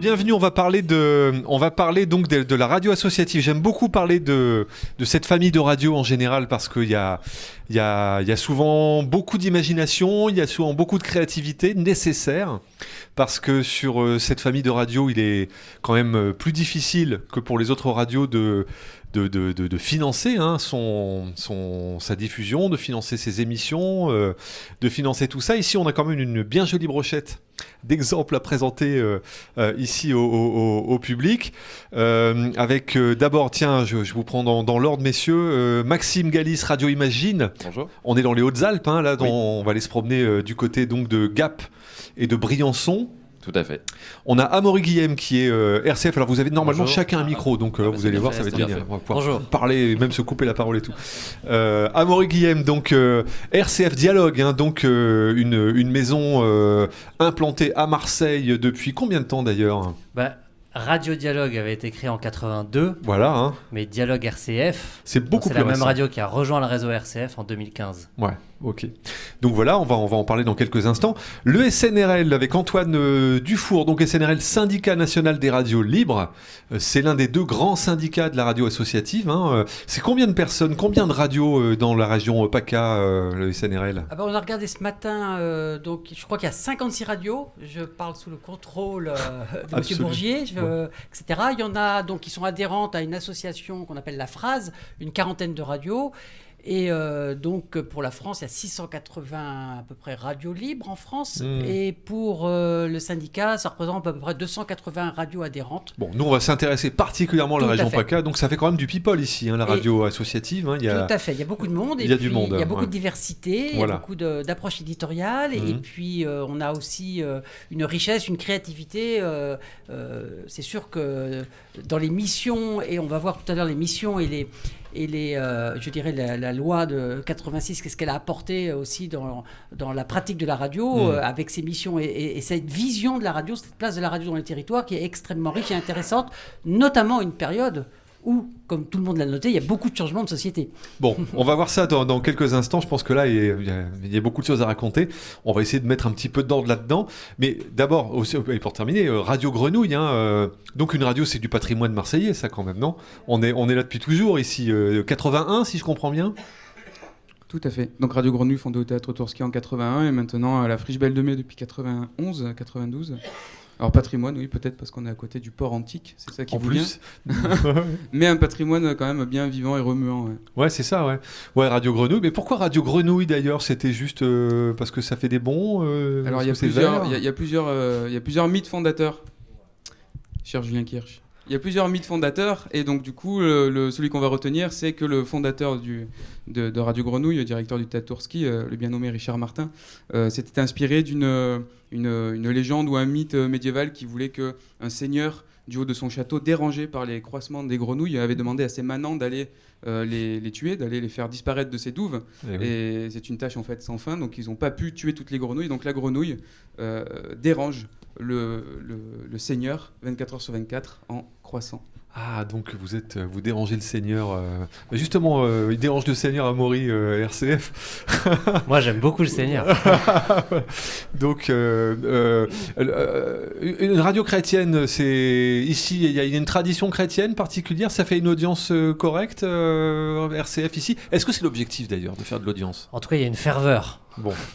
bienvenue. On va parler donc de la radio associative. J'aime beaucoup parler de cette famille de radio en général parce qu'il y a souvent beaucoup d'imagination, il y a souvent beaucoup de créativité nécessaire parce que sur cette famille de radio, il est quand même plus difficile que pour les autres radios de financer sa diffusion, de financer ses émissions, de financer tout ça. Ici, on a quand même une bien jolie brochette d'exemples à présenter ici au public. Avec d'abord, tiens, je vous prends dans l'ordre, messieurs, Maxime Galis, Radio Imagine. Bonjour. On est dans les Hautes-Alpes, là, on va aller se promener du côté donc, de Gap et de Briançon. Tout à fait. On a Amaury Guillem qui est RCF. Alors vous avez normalement Bonjour. chacun un micro, donc vous allez voir, ça va être génial. On va pouvoir Bonjour. parler, même se couper la parole et tout. Amaury Guillem, donc RCF Dialogue, donc une maison implantée à Marseille depuis combien de temps d'ailleurs ? Radio Dialogue avait été créé en 82, Voilà. mais Dialogue RCF, C'est beaucoup c'est plus la même récent. radio qui a rejoint le réseau RCF en 2015. Ouais, ok. Donc voilà, on va en parler dans quelques instants. Le SNRL avec Antoine Dufour, donc SNRL, Syndicat National des Radios Libres. C'est l'un des deux grands syndicats de la radio associative. C'est combien de personnes, combien de radios dans la région PACA, le SNRL ? On a regardé ce matin, donc je crois qu'il y a 56 radios. Je parle sous le contrôle de M. Absolument. Bourgier, etc. Il y en a donc qui sont adhérentes à une association qu'on appelle La Phrase, une quarantaine de radios. Et donc pour la France, il y a 680 à peu près radios libres en France. Et pour le syndicat, ça représente à peu près 280 radios adhérentes. Bon, nous on va s'intéresser particulièrement à la Tout à région fait. PACA, donc ça fait quand même du people ici, la radio associative. Tout à fait, il y a beaucoup de monde. Il y a du monde, Il y a beaucoup ouais. de diversité, il y a beaucoup d'approches éditoriales. Et puis on a aussi une richesse, une créativité. C'est sûr que dans les missions, et on va voir tout à l'heure les missions et je dirais la loi de 86, qu'est-ce qu'elle a apporté aussi dans la pratique de la radio, avec ses missions et cette vision de la radio, cette place de la radio dans les territoires qui est extrêmement riche et intéressante, notamment une période où, comme tout le monde l'a noté, il y a beaucoup de changements de société. Bon, on va voir ça dans quelques instants. Je pense que là, il y a beaucoup de choses à raconter. On va essayer de mettre un petit peu d'ordre là-dedans. Mais d'abord, aussi, et pour terminer, Radio Grenouille. Donc une radio, c'est du patrimoine marseillais, ça quand même, non ? On est là depuis toujours ici. 81, si je comprends bien. Tout à fait. Donc Radio Grenouille, fondée au Théâtre Tourski en 81 et maintenant à la Friche Belle de Mai depuis 91, 92. Alors patrimoine, oui, peut-être parce qu'on est à côté du port antique, c'est ça qui En vous plus. vient. Mais un patrimoine quand même bien vivant et remuant. Ouais. Ouais, c'est ça, ouais. Ouais, Radio Grenouille. Mais pourquoi Radio Grenouille d'ailleurs ? C'était juste parce que ça fait des bons Alors il y a plusieurs mythes fondateurs, cher Julien Kirsch. Il y a plusieurs mythes fondateurs et donc du coup celui qu'on va retenir, c'est que le fondateur de Radio Grenouille, le directeur du Théâtre Tourski, le bien nommé Richard Martin, s'était inspiré d'une légende ou un mythe médiéval qui voulait qu'un seigneur du haut de son château, dérangé par les croissements des grenouilles, avait demandé à ses manants d'aller les tuer, d'aller les faire disparaître de ses douves. Et c'est une tâche en fait sans fin, donc ils n'ont pas pu tuer toutes les grenouilles. Donc la grenouille dérange le seigneur 24 heures sur 24 en croissant. Ah, donc vous dérangez le Seigneur. Justement, il dérange le Seigneur Amaury, RCF. Moi, j'aime beaucoup le Seigneur. Donc, une radio chrétienne, ici, il y a une tradition chrétienne particulière. Ça fait une audience correcte, RCF ici. Est-ce que c'est l'objectif d'ailleurs de faire de l'audience ? En tout cas, il y a une ferveur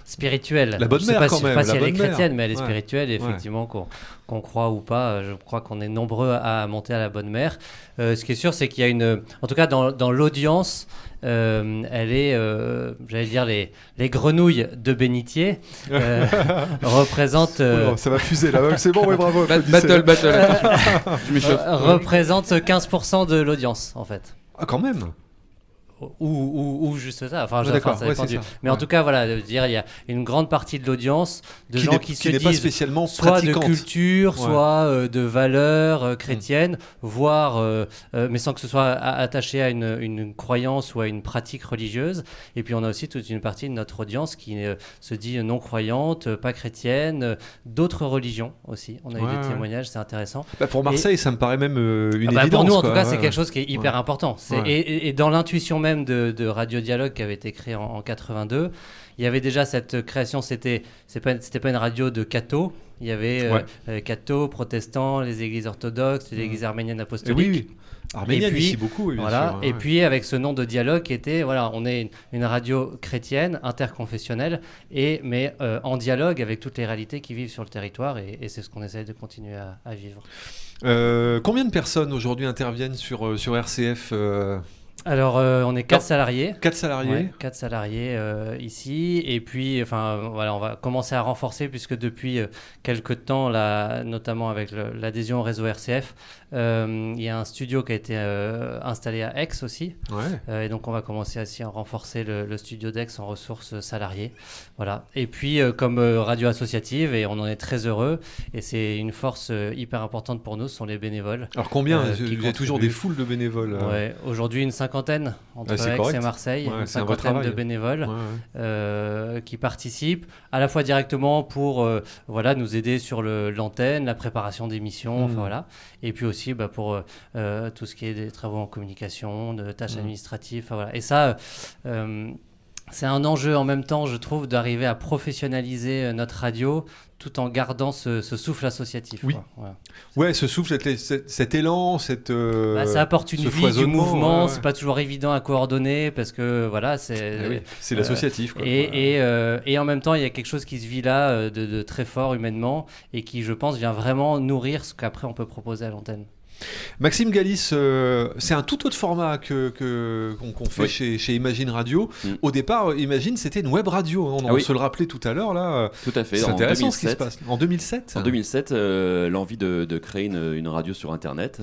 spirituelle. La bonne je sais mère pas quand si, même. Je ne sais pas la si elle est bonne chrétienne, mère. mais elle est spirituelle. Et effectivement, qu'on croit ou pas, je crois qu'on est nombreux à monter à la bonne mère. Ce qui est sûr, c'est qu'il y a en tout cas dans l'audience, elle est, j'allais dire, les grenouilles de bénitier représentent... ça va fuser là, c'est bon, oui, bravo. Battle, attention. Je m'échauffe. Représente 15% de l'audience, en fait. Ah, quand même. Ou juste ça, ça d'accord, dépend c'est ça. Mais en tout cas, voilà, dire il y a une grande partie de l'audience de gens qui se n'est pas disent spécialement soit de pratiquante. culture, soit de valeurs chrétiennes, voire, mais sans que ce soit attaché à une croyance ou à une pratique religieuse. Et puis on a aussi toute une partie de notre audience qui se dit non croyante, pas chrétienne, d'autres religions aussi. On a eu des témoignages, c'est intéressant. Pour Marseille, ça me paraît même une évidence. Pour nous, en tout cas, c'est quelque chose qui est hyper important. Et dans l'intuition même même de Radio Dialogue qui avait été créé en 82. Il y avait déjà cette création, c'était pas une radio de cathos. Il y avait cathos, protestants, les églises orthodoxes, les églises arméniennes apostoliques. Oui. Arménienne ici beaucoup, bien sûr. Et puis avec ce nom de Dialogue qui était, on est une radio chrétienne, interconfessionnelle, mais en dialogue avec toutes les réalités qui vivent sur le territoire, et c'est ce qu'on essaie de continuer à vivre. Combien de personnes aujourd'hui interviennent sur RCF Alors, on est 4 salariés. 4 salariés. Ouais, 4 salariés ici. Et puis, on va commencer à renforcer puisque depuis quelques temps, notamment avec l'adhésion au réseau RCF, il y a un studio qui a été installé à Aix aussi. Ouais. Et donc, on va commencer aussi à renforcer le studio d'Aix en ressources salariées. Voilà. Et puis, comme radio associative, et on en est très heureux, et c'est une force hyper importante pour nous, ce sont les bénévoles. Alors, combien il y a toujours des foules de bénévoles Ouais, aujourd'hui, une cinquantaine entre Aix et Marseille, une cinquantaine de bénévoles qui participent à la fois directement pour nous aider sur l'antenne, la préparation d'émissions, et puis aussi pour tout ce qui est des travaux en communication, de tâches administratives. Et ça, c'est un enjeu en même temps, je trouve, d'arriver à professionnaliser notre radio tout en gardant ce souffle associatif. Oui. Ouais, ce souffle, cet élan, ça apporte une vie du mouvement. C'est pas toujours évident à coordonner parce que c'est l'associatif. Et en même temps, il y a quelque chose qui se vit là de très fort humainement et qui, je pense, vient vraiment nourrir ce qu'après on peut proposer à l'antenne. Maxime Galis, c'est un tout autre format qu'on fait chez Imagine Radio. Au départ, Imagine, c'était une web radio. On se le rappelait tout à l'heure. Là. Tout à fait. C'est intéressant ce qui se passe. En 2007 En 2007, l'envie de créer une radio sur Internet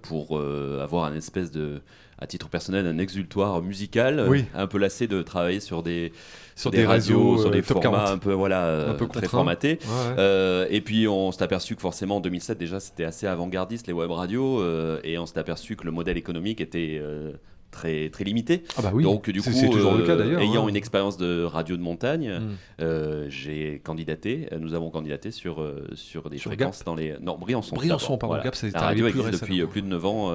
pour avoir un espèce de, à titre personnel, un exutoire musical, un peu lassé de travailler sur des radios, sur des formats un peu très formatés. Et puis on s'est aperçu que forcément en 2007 déjà c'était assez avant-gardiste les web radios et on s'est aperçu que le modèle économique était très, très limité. Donc du coup, c'est toujours le cas d'ailleurs. Ayant une expérience de radio de montagne, nous avons candidaté sur des fréquences Gap. dans les... Non, Briançon. Pardon, Gap, c'est la radio arrivé existe depuis plus de 9 ans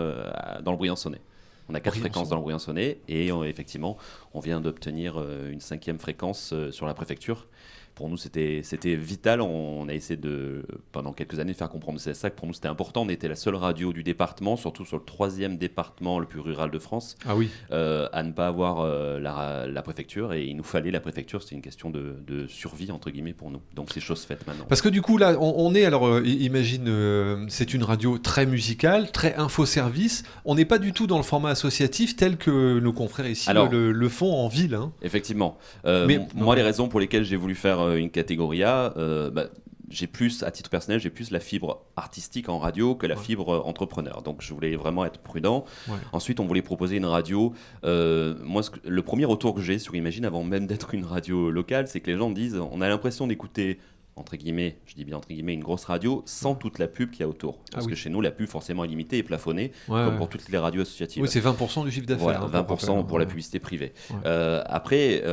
dans le Briançonnais. On a 4 fréquences dans le Briançonnais et effectivement, on vient d'obtenir une 5e fréquence sur la préfecture. Pour nous, c'était vital. On a essayé pendant quelques années de faire comprendre ça, que pour nous, c'était important. On était la seule radio du département, surtout sur le 3e département le plus rural de France, à ne pas avoir la préfecture. Et il nous fallait la préfecture. C'était une question de survie, entre guillemets, pour nous. Donc, c'est chose faite maintenant. Parce que du coup, là, on est, Imagine, c'est une radio très musicale, très info-service. On n'est pas du tout dans le format associatif tel que nos confrères ici le font en ville. Effectivement. Moi, les raisons pour lesquelles j'ai voulu faire une catégorie A, j'ai plus, à titre personnel, j'ai plus la fibre artistique en radio que la fibre entrepreneur. Donc je voulais vraiment être prudent. Ensuite, on voulait proposer une radio. Le premier retour que j'ai sur Imagine, avant même d'être une radio locale, c'est que les gens me disent, on a l'impression d'écouter, entre guillemets, je dis bien entre guillemets, une grosse radio sans toute la pub qu'il y a autour. Parce que chez nous, la pub forcément est limitée et plafonnée, comme pour toutes les radios associatives. Oui, c'est 20% du chiffre d'affaires. 20% pour la publicité privée. Après,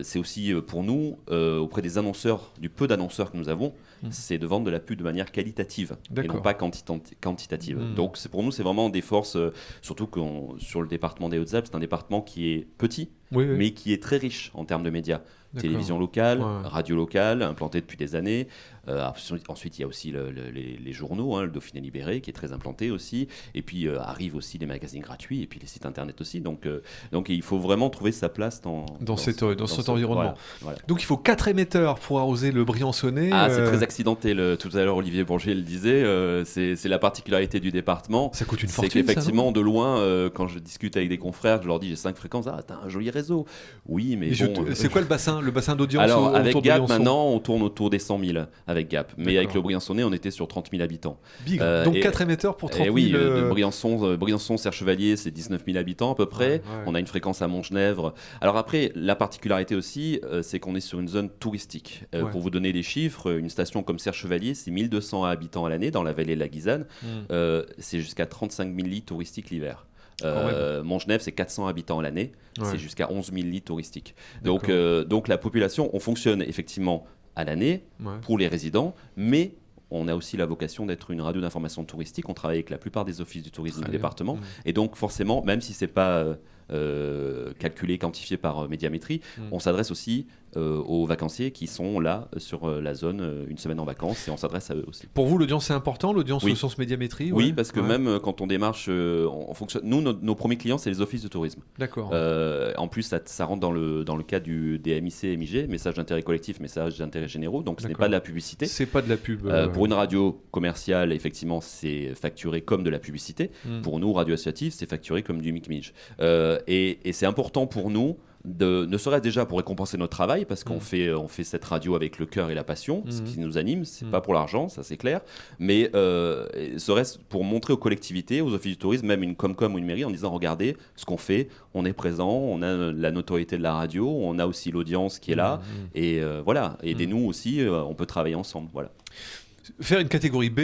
c'est aussi pour nous, auprès des annonceurs, du peu d'annonceurs que nous avons, c'est de vendre de la pub de manière qualitative et non pas quantitative. Donc pour nous, c'est vraiment des forces, surtout que sur le département des Hautes-Alpes, c'est un département qui est petit, mais qui est très riche en termes de médias. Télévision locale, radio locale, implantée depuis des années. Ensuite, il y a aussi les journaux, le Dauphiné Libéré, qui est très implanté aussi. Et puis, arrivent aussi les magazines gratuits et puis les sites internet aussi. Donc il faut vraiment trouver sa place dans cet environnement. Voilà. Donc, il faut 4 émetteurs pour arroser le Briançonnais. C'est très accidenté. Tout à l'heure, Olivier Bourget le disait. C'est la particularité du département. Ça coûte une fortune, c'est qu'effectivement, de loin, quand je discute avec des confrères, je leur dis j'ai 5 fréquences. Ah, t'as un joli réseau. Oui, mais c'est quoi le bassin d'audience? Alors, avec Gap, maintenant, on tourne autour des 100 000 avec Gap. Mais avec le Briançonnais, on était sur 30 000 habitants. Big. Donc 4 émetteurs pour 30 000. Oui, Briançon, Serre-Chevalier, c'est 19 000 habitants à peu près. On a une fréquence à Montgenèvre. Alors après, la particularité aussi, c'est qu'on est sur une zone touristique. Pour vous donner des chiffres, une station comme Serre-Chevalier, c'est 1200 habitants à l'année dans la vallée de la Guisane. C'est jusqu'à 35 000 lits touristiques l'hiver. Montgenèvre, c'est 400 habitants à l'année, c'est jusqu'à 11 000 lits touristiques. Donc la population, on fonctionne effectivement à l'année pour les résidents, mais on a aussi la vocation d'être une radio d'information touristique. On travaille avec la plupart des offices du tourisme du département. Et donc forcément, même si c'est pas calculé, quantifié par médiamétrie. On s'adresse aussi aux vacanciers qui sont là sur la zone une semaine en vacances, et on s'adresse à eux aussi. Pour vous, l'audience c'est important, l'audience au sens médiamétrie? Oui, parce que même quand on démarche, on fonctionne. Nous, nos premiers clients, c'est les offices de tourisme. D'accord. En plus, ça rentre dans le cadre des MIC et MIG, messages d'intérêt collectif, messages d'intérêt généraux, donc ce n'est pas de la publicité. C'est pas de la pub. Pour une radio commerciale, effectivement, c'est facturé comme de la publicité. Pour nous, radio associative, c'est facturé comme du mic-mig. Et c'est important pour nous, ne serait-ce déjà pour récompenser notre travail, parce qu'on fait cette radio avec le cœur et la passion, ce qui nous anime, c'est pas pour l'argent, ça c'est clair, mais serait-ce pour montrer aux collectivités, aux offices du tourisme, même une Comcom ou une mairie, en disant regardez ce qu'on fait, on est présent, on a la notoriété de la radio, on a aussi l'audience qui est là, et voilà, aidez-nous aussi, on peut travailler ensemble, voilà. Faire une catégorie B,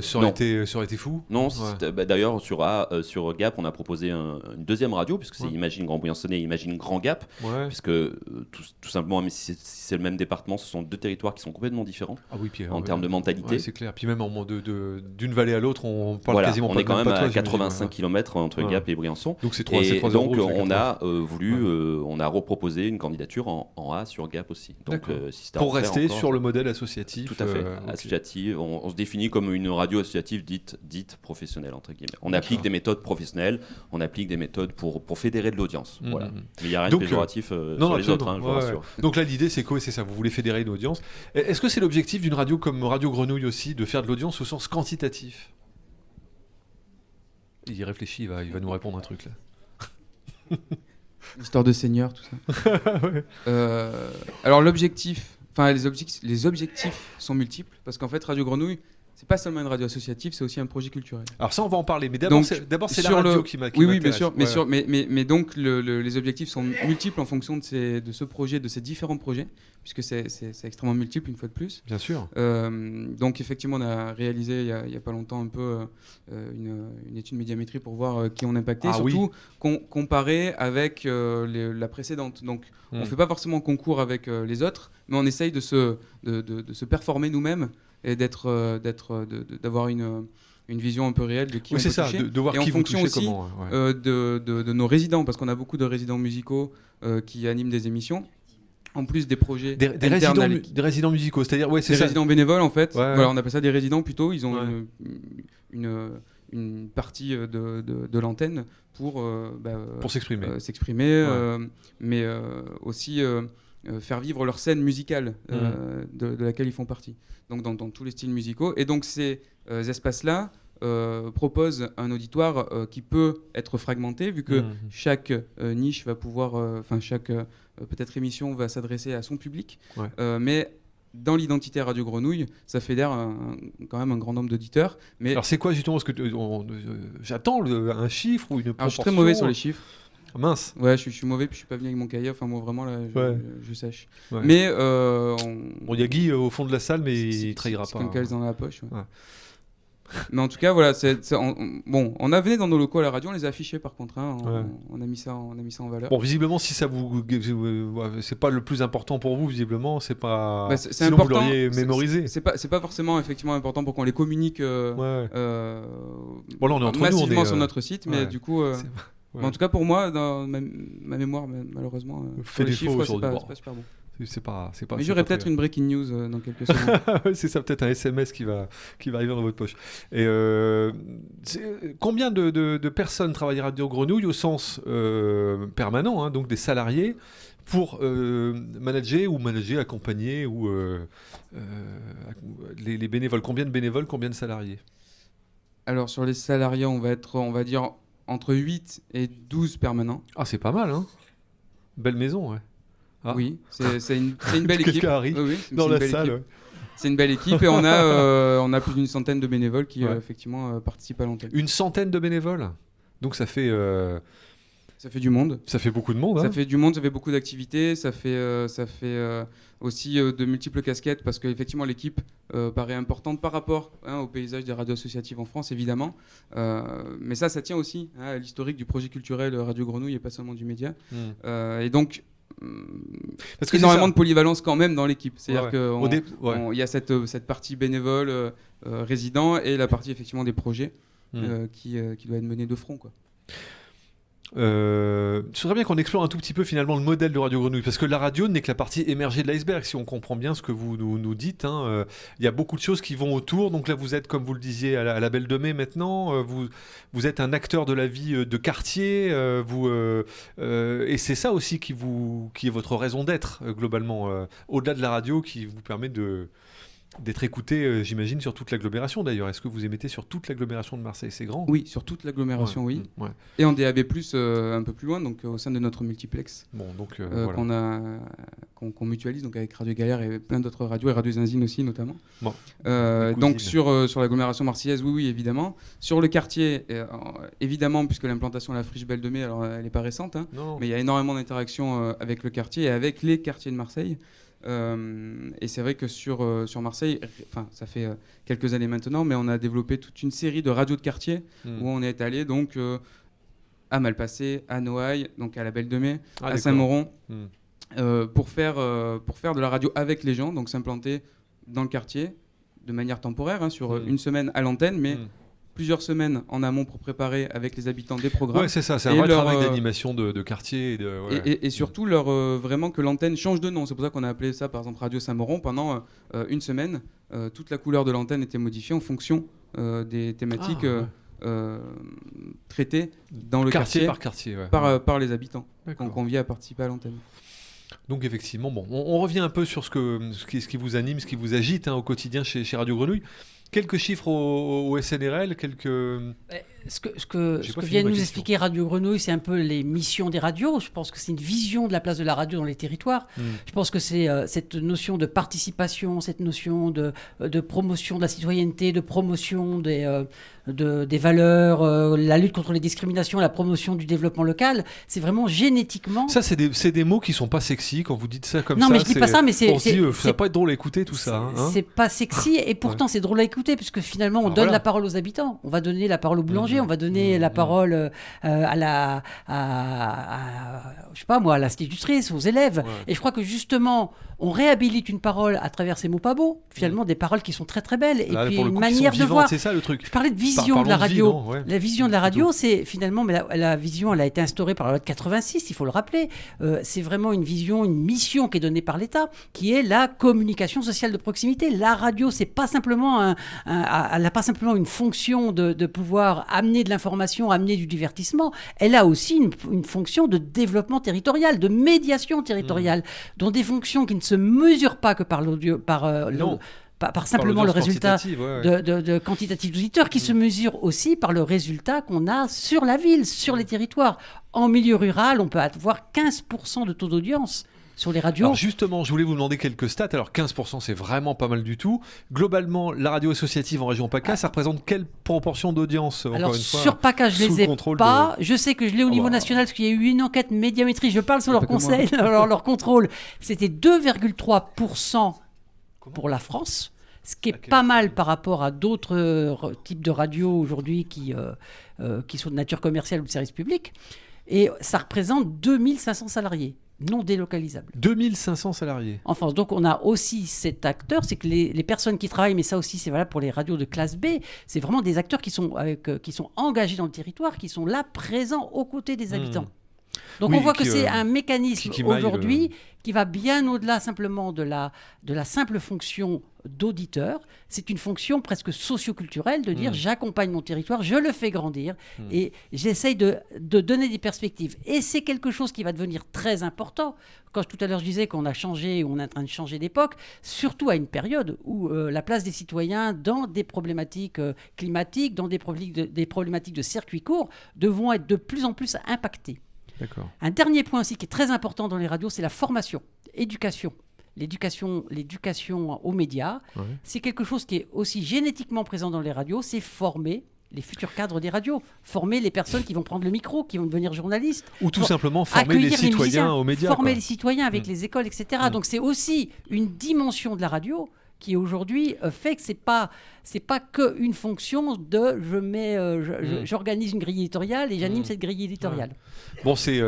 ça aurait été fou. Non, d'ailleurs sur Gap, on a proposé une deuxième radio, puisque c'est Imagine Grand Briançonnet et Imagine Grand Gap, puisque tout simplement, même si c'est le même département, ce sont deux territoires qui sont complètement différents en termes de mentalité. Ouais, c'est clair. Puis même d'une vallée à l'autre, on parle quasiment pas de même patois. On est quand même à 85 km entre Gap et Briançon. Donc c'est 3 donc on a on a reproposé une candidature en A sur Gap aussi. Donc, pour rester sur le modèle associatif. Tout à fait, associatif. On se définit comme une radio associative dite professionnelle, entre guillemets. On applique des méthodes professionnelles, on applique des méthodes pour fédérer de l'audience. Voilà. Mais il n'y a rien de péjoratif sur les autres, je vous rassure. Donc là, l'idée, c'est quoi? C'est ça, vous voulez fédérer une audience. Est-ce que c'est l'objectif d'une radio comme Radio Grenouille aussi, de faire de l'audience au sens quantitatif? Il y réfléchit, il va nous répondre un truc là. Histoire de senior, tout ça. Alors l'objectif... Enfin, les objectifs sont multiples, parce qu'en fait, Radio Grenouille, c'est pas seulement une radio associative, c'est aussi un projet culturel. Alors ça, on va en parler, mais d'abord, c'est la radio qui m'intéresse. Oui, bien sûr, mais donc les objectifs sont multiples en fonction de ce projet, de ces différents projets, puisque c'est extrêmement multiple, une fois de plus. Bien sûr. Donc effectivement, on a réalisé il y a pas longtemps un peu une étude médiamétrie pour voir qui on impactait, surtout comparé avec la précédente. Donc on fait pas forcément concours avec les autres, mais on essaye de se performer nous-mêmes et d'avoir une vision un peu réelle de qui on peut toucher. De voir et qui en fonction toucher, aussi comment, de nos résidents, parce qu'on a beaucoup de résidents musicaux qui animent des émissions, en plus des projets des résidents musicaux, c'est-à-dire des résidents bénévoles en fait. Ouais. Voilà, on appelle ça des résidents plutôt. Ils ont une partie de l'antenne pour s'exprimer, mais aussi faire vivre leur scène musicale de laquelle ils font partie, donc dans tous les styles musicaux. Et donc ces espaces-là proposent un auditoire qui peut être fragmenté, vu que chaque niche va pouvoir, chaque peut-être émission va s'adresser à son public, mais dans l'identité Radio Grenouille, ça fédère quand même un grand nombre d'auditeurs. Mais alors c'est quoi justement, parce que j'attends un chiffre ou une proportion? Alors, je suis très mauvais sur les chiffres. Mince. Ouais, je suis mauvais, puis je suis pas venu avec mon cahier. Enfin, moi, vraiment, là, je sèche. Ouais. Mais bon, il y a Guy au fond de la salle, mais il trahira pas. C'est comme qu'elle dans la poche. Ouais. Mais en tout cas, voilà. On a venu dans nos locaux à la radio, on les a affichés par contre. On a mis ça en valeur. Bon, visiblement, si ça c'est pas le plus important pour vous, visiblement, c'est pas. C'est sinon important. Vous l'auriez mémorisé. C'est pas forcément effectivement important pour qu'on les communique. Bon, là, on est entre massivement nous, sur notre site, mais du coup. Mais en tout cas, pour moi, dans ma mémoire, malheureusement, fait les défaut chiffres, c'est pas super bon. C'est pas, mais j'aurai peut-être une breaking news dans quelques secondes. C'est ça, peut-être un SMS qui va arriver dans votre poche. Et combien de personnes travaillent à Radio Grenouille au sens permanent, hein, donc des salariés, pour manager, accompagner ou les bénévoles? Combien de bénévoles, combien de salariés? Alors sur les salariés, on va dire entre 8 et 12 permanents. Ah, c'est pas mal, hein. Belle maison, ouais. Ah. Oui, c'est une belle équipe. Oui, dans la salle. Ouais. C'est une belle équipe et on a plus d'une centaine de bénévoles qui effectivement participent à l'antenne. Une centaine de bénévoles? Donc ça fait du monde. Ça fait beaucoup de monde. Ça fait du monde, ça fait beaucoup d'activités, ça fait aussi de multiples casquettes, parce qu'effectivement l'équipe paraît importante par rapport au paysage des radios associatives en France, évidemment. Mais ça tient aussi à l'historique du projet culturel Radio Grenouille et pas seulement du média. Et donc, parce qu'il y a énormément de polyvalence quand même dans l'équipe. C'est-à-dire qu'il y a cette partie bénévole, résident, et la partie effectivement des projets qui doit être menée de front, quoi. Je voudrais bien qu'on explore un tout petit peu finalement le modèle de Radio Grenouille, parce que la radio n'est que la partie émergée de l'iceberg, si on comprend bien ce que vous nous dites. Il y a beaucoup de choses qui vont autour. Donc là, vous êtes, comme vous le disiez, à la Belle de Mai maintenant. Vous êtes un acteur de la vie de quartier. Et c'est ça aussi qui est votre raison d'être, globalement, au-delà de la radio, qui vous permet d'être écouté, j'imagine, sur toute l'agglomération d'ailleurs. Est-ce que vous émettez sur toute l'agglomération de Marseille? C'est grand? Oui, sur toute l'agglomération, ouais. oui. Ouais. Et en DAB+, un peu plus loin, donc au sein de notre multiplex, bon, donc, voilà. qu'on mutualise donc avec Radio Galère et plein d'autres radios, et Radio Zinzine aussi notamment. Bon. Donc sur l'agglomération marseillaise, oui, évidemment. Sur le quartier, évidemment, puisque l'implantation de la friche Belle de Mai, alors elle n'est pas récente, mais il y a énormément d'interactions avec le quartier et avec les quartiers de Marseille. Et c'est vrai que sur Marseille, ça fait quelques années maintenant, mais on a développé toute une série de radios de quartier où on est allé donc à Malpasset, à Noailles, donc à la Belle de Mai, à Saint-Moron, pour faire de la radio avec les gens, donc s'implanter dans le quartier de manière temporaire, sur une semaine à l'antenne, mais plusieurs semaines en amont pour préparer avec les habitants des programmes. Ouais, c'est ça, c'est un vrai travail d'animation de quartier. Et surtout, vraiment que l'antenne change de nom. C'est pour ça qu'on a appelé ça, par exemple, Radio Saint-Moron. Pendant une semaine, toute la couleur de l'antenne était modifiée en fonction des thématiques traitées dans le quartier par quartier, par les habitants qu'on conviait à participer à l'antenne. Donc effectivement, on revient un peu sur ce qui vous anime, ce qui vous agite au quotidien chez Radio Grenouille. Quelques chiffres au SNRL, Ce que vient de nous expliquer Radio Grenouille, c'est un peu les missions des radios. Je pense que c'est une vision de la place de la radio dans les territoires. Je pense que c'est cette notion de participation, cette notion de promotion de la citoyenneté, de promotion des valeurs, la lutte contre les discriminations, la promotion du développement local. C'est vraiment génétiquement... Ça, c'est des mots qui sont pas sexy quand vous dites ça comme ça. Non, mais je dis pas ça, mais c'est... On se dit, ça va pas être drôle à écouter tout ça. C'est pas sexy et pourtant c'est drôle à écouter puisque finalement on donne la parole aux habitants. On va donner la parole au boulanger, on va donner la parole à je sais pas moi, à l'institutrice, aux élèves. Et je crois que justement on réhabilite une parole à travers ces mots pas beaux, finalement des paroles qui sont très très belles. Et puis une manière de voir. C'est ça le truc. Je parlais de vision de la radio. La vision de la radio, c'est finalement, mais la vision, elle a été instaurée par la loi de 86, il faut le rappeler. C'est vraiment une vision, une mission qui est donnée par l'État, qui est la communication sociale de proximité. La radio, c'est pas simplement elle n'a pas simplement une fonction de pouvoir amener de l'information, amener du divertissement. Elle a aussi une fonction de développement territorial, de médiation territoriale, dont des fonctions qui ne se mesurent pas que par l'audio, par simplement le résultat de quantitatif d'auditeurs, qui se mesure aussi par le résultat qu'on a sur la ville, sur les territoires. En milieu rural, on peut avoir 15% de taux d'audience sur les radios. Alors justement, je voulais vous demander quelques stats. Alors 15%, c'est vraiment pas mal du tout. Globalement, la radio associative en région PACA, ça représente quelle proportion d'audience? Alors sur PACA, je les ai pas. Je sais que je l'ai au niveau national parce qu'il y a eu une enquête médiamétrie. Je parle sous leur conseil, leur contrôle. C'était 2,3% pour la France, ce qui est pas mal par rapport à d'autres types de radios aujourd'hui qui sont de nature commerciale ou de service public. Et ça représente 2500 salariés non délocalisables. 2500 salariés. En France. Donc on a aussi cet acteur, c'est que les personnes qui travaillent, mais ça aussi c'est valable pour les radios de classe B, c'est vraiment des acteurs qui sont engagés dans le territoire, qui sont là, présents aux côtés des habitants. Donc on voit que c'est un mécanisme aujourd'hui qui va bien au-delà simplement de la simple fonction d'auditeur. C'est une fonction presque socio-culturelle de dire j'accompagne mon territoire, je le fais grandir et j'essaye de donner des perspectives. Et c'est quelque chose qui va devenir très important. Quand tout à l'heure je disais qu'on a changé, on est en train de changer d'époque, surtout à une période où la place des citoyens dans des problématiques climatiques, dans des problématiques de circuits courts, devront être de plus en plus impactées. D'accord. Un dernier point aussi qui est très important dans les radios, c'est la formation, éducation. L'éducation aux médias, c'est quelque chose qui est aussi génétiquement présent dans les radios, c'est former les futurs cadres des radios, former les personnes qui vont prendre le micro, qui vont devenir journalistes. Ou tout simplement former les citoyens aux médias. Former les citoyens avec les écoles, etc. Donc c'est aussi une dimension de la radio qui aujourd'hui fait que c'est pas que une fonction de j'organise une grille éditoriale et j'anime cette grille éditoriale. Ouais. Bon, c'est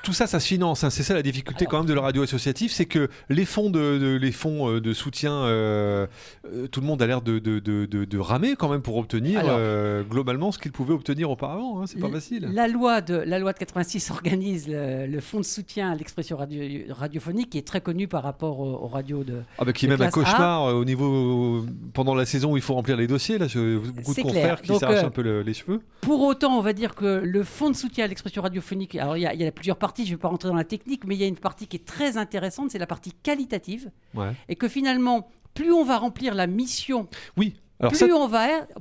tout ça se finance. Hein. C'est ça la difficulté quand même de la radio associative, c'est que les fonds de soutien, tout le monde a l'air de ramer quand même pour obtenir globalement ce qu'il pouvait obtenir auparavant. Hein. C'est pas facile. La loi de 86 organise le fonds de soutien à l'expression radiophonique qui est très connu par rapport aux radios de. Qui est même un cauchemar au niveau pendant la saison où il faut remplir les dossiers. Là, j'ai beaucoup de confrères qui s'arrachent un peu les cheveux. Pour autant, on va dire que le fonds de soutien à l'expression radiophonique, alors il y a plusieurs parties, je ne vais pas rentrer dans la technique, mais il y a une partie qui est très intéressante, c'est la partie qualitative. Ouais. Et que finalement, plus on va remplir la mission. Oui. Alors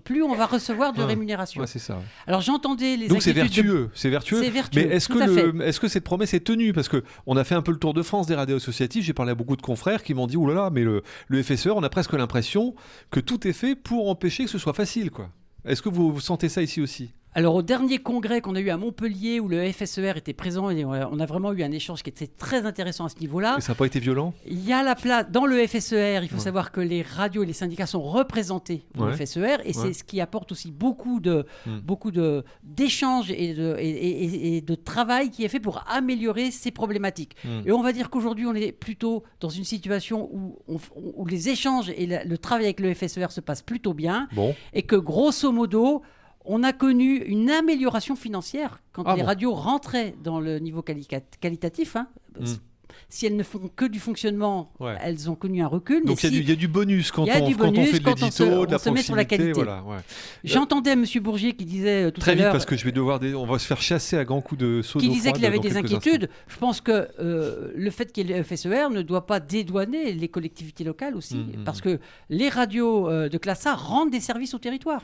plus on va recevoir de rémunération. Ouais, c'est ça. Alors j'entendais les donc c'est vertueux. C'est vertueux. Mais est-ce que cette promesse est tenue? Parce qu'on a fait un peu le tour de France des radios associatives. J'ai parlé à beaucoup de confrères qui m'ont dit « Ouh là là, mais le FSER, on a presque l'impression que tout est fait pour empêcher que ce soit facile. » quoi. Est-ce que vous sentez ça ici aussi? Alors au dernier congrès qu'on a eu à Montpellier où le FSER était présent, et on a vraiment eu un échange qui était très intéressant à ce niveau-là. Et ça n'a pas été violent? Il y a la place dans le FSER, il faut savoir que les radios et les syndicats sont représentés dans le FSER et c'est ce qui apporte aussi beaucoup d'échanges et de travail qui est fait pour améliorer ces problématiques. Et on va dire qu'aujourd'hui on est plutôt dans une situation où les échanges et le travail avec le FSER se passent plutôt bien et que grosso modo on a connu une amélioration financière quand les radios rentraient dans le niveau qualitatif. Hein. Si elles ne font que du fonctionnement, elles ont connu un recul. Donc il y a du bonus quand on fait de l'édito, de la se met sur la qualité. Voilà, J'entendais M. Bourgier qui disait tout très à l'heure... Très vite, parce que on va se faire chasser à grands coups de seau d'eau froide. Qui disait qu'il avait des inquiétudes. Je pense que le fait qu'il y ait le FSER ne doit pas dédouaner les collectivités locales aussi. Parce que les radios de classe A rendent des services au territoire.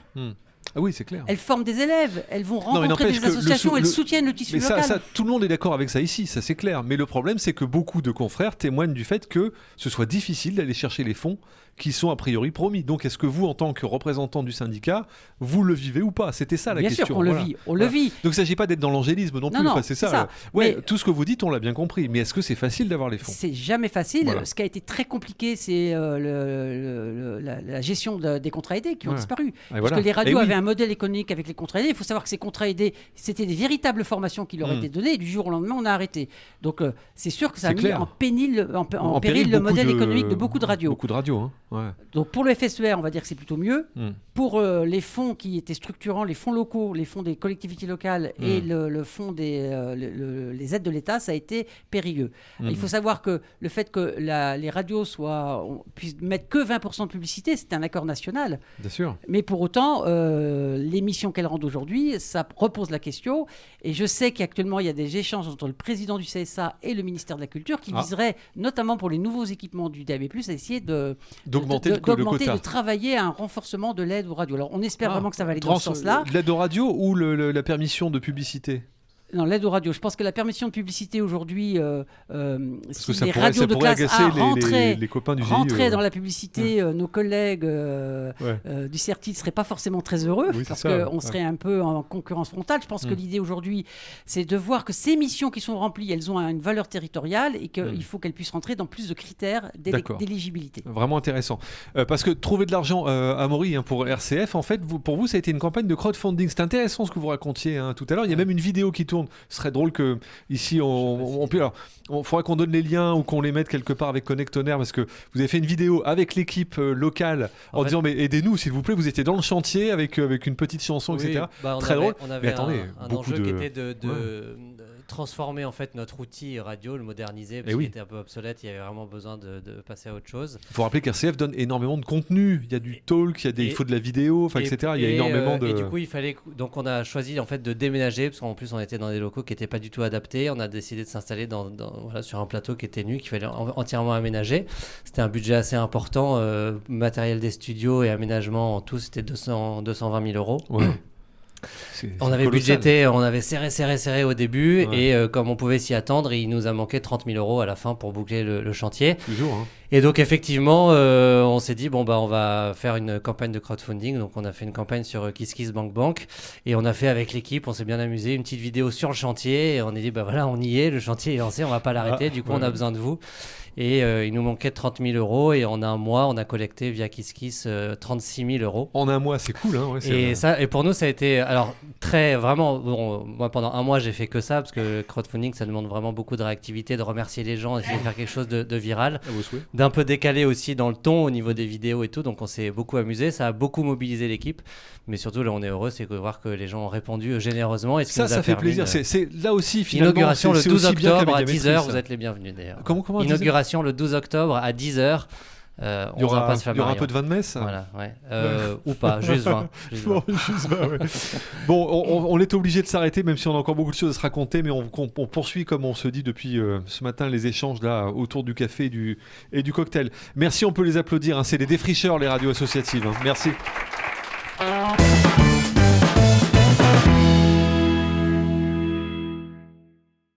Ah oui, c'est clair. Elles forment des élèves, elles vont rencontrer des associations, elles soutiennent le tissu local. Ça, tout le monde est d'accord avec ça ici, ça c'est clair. Mais le problème, c'est que beaucoup de confrères témoignent du fait que ce soit difficile d'aller chercher les fonds qui sont a priori promis. Donc est-ce que vous, en tant que représentant du syndicat, vous le vivez ou pas? C'était ça la question. Bien sûr qu'on le vit, on le vit. Donc il ne s'agit pas d'être dans l'angélisme non plus, non, c'est ça. Tout ce que vous dites, on l'a bien compris. Mais est-ce que c'est facile d'avoir les fonds? C'est jamais facile. Ce qui a été très compliqué, c'est la gestion des contrats aidés qui ont disparu. Parce que les radios avaient un modèle économique avec les contrats aidés. Il faut savoir que ces contrats aidés, c'était des véritables formations qui leur étaient données et du jour au lendemain, on a arrêté. Donc c'est sûr que ça a mis en péril le modèle économique de beaucoup de radios. Beaucoup de radios, hein. Donc pour le FSER, on va dire que c'est plutôt mieux. Pour les fonds qui étaient structurants, les fonds locaux, les fonds des collectivités locales et le fonds les aides de l'État, ça a été périlleux. Il faut savoir que le fait que les radios puissent mettre que 20% de publicité, c'est un accord national. Bien sûr. Mais pour autant, les missions qu'elles rendent aujourd'hui, ça repose la question. Et je sais qu'actuellement, il y a des échanges entre le président du CSA et le ministère de la Culture qui viseraient, notamment pour les nouveaux équipements du DAB+, à essayer d'augmenter, de travailler à un renforcement de l'aide aux radios. Alors on espère vraiment que ça va aller dans ce sens-là. L'aide aux radios ou la permission de publicité? Non, l'aide aux radios. Je pense que la permission de publicité aujourd'hui, si les radios de classe A rentraient dans la publicité, nos collègues du CERTI ne seraient pas forcément très heureux parce qu'on serait un peu en concurrence frontale. Je pense que l'idée aujourd'hui, c'est de voir que ces missions qui sont remplies, elles ont une valeur territoriale et qu'il faut qu'elles puissent rentrer dans plus de critères d'éligibilité. Vraiment intéressant. Parce que trouver de l'argent, Amaury, pour RCF, en fait, pour vous, ça a été une campagne de crowdfunding. C'est intéressant ce que vous racontiez tout à l'heure. Il y a même une vidéo qui tourne. Ce serait drôle que ici on puisse. Alors, il faudrait qu'on donne les liens ou qu'on les mette quelque part avec Connectonaire parce que vous avez fait une vidéo avec l'équipe locale en disant mais aidez-nous s'il vous plaît. Vous étiez dans le chantier avec une petite chanson, etc. Très drôle. On avait un enjeu qui était de transformer en fait notre outil radio, le moderniser parce qu'il était un peu obsolète. Il y avait vraiment besoin de passer à autre chose. Il faut rappeler qu'RCF donne énormément de contenu. Il y a du talk, il faut de la vidéo, etc. Il y a énormément de. Et du coup, donc on a choisi en fait de déménager parce qu'en plus on était dans des locaux qui n'étaient pas du tout adaptés. On a décidé de s'installer sur un plateau qui était nu, qu'il fallait entièrement aménager. C'était un budget assez important, matériel des studios et aménagement en tout, c'était 220 000 euros. Ouais. On avait budgété, on avait serré au début et comme on pouvait s'y attendre, il nous a manqué 30 000 euros à la fin pour boucler le chantier. Toujours, hein. Et donc effectivement, on s'est dit on va faire une campagne de crowdfunding. Donc on a fait une campagne sur KissKissBankBank et on a fait avec l'équipe, on s'est bien amusé, une petite vidéo sur le chantier et on a dit voilà, on y est, le chantier est lancé, on va pas l'arrêter. Du coup, on a besoin de vous. Et il nous manquait 30 000 euros et en un mois, on a collecté via KissKiss 36 000 euros. En un mois, c'est cool. Hein, et pour nous, ça a été vraiment. Moi, pendant un mois, j'ai fait que ça parce que le crowdfunding, ça demande vraiment beaucoup de réactivité, de remercier les gens, d'essayer de faire quelque chose de viral, d'un peu décalé aussi dans le ton au niveau des vidéos et tout. Donc, on s'est beaucoup amusé. Ça a beaucoup mobilisé l'équipe. Mais surtout, là, on est heureux, c'est de voir que les gens ont répondu généreusement. Et ça fait plaisir. C'est là aussi, finalement. Inauguration le 12 octobre à 10h. Vous êtes les bienvenus d'ailleurs. Comment inauguration le 12 octobre à 10h. Il y aura un peu de vin de messe. Voilà, ouais. Ou pas, juste 20. Bon, on est obligé de s'arrêter, même si on a encore beaucoup de choses à se raconter, mais on poursuit, comme on se dit depuis ce matin, les échanges là autour du café et du cocktail. Merci, on peut les applaudir. Hein. C'est les défricheurs, les radios associatives. Hein. Merci.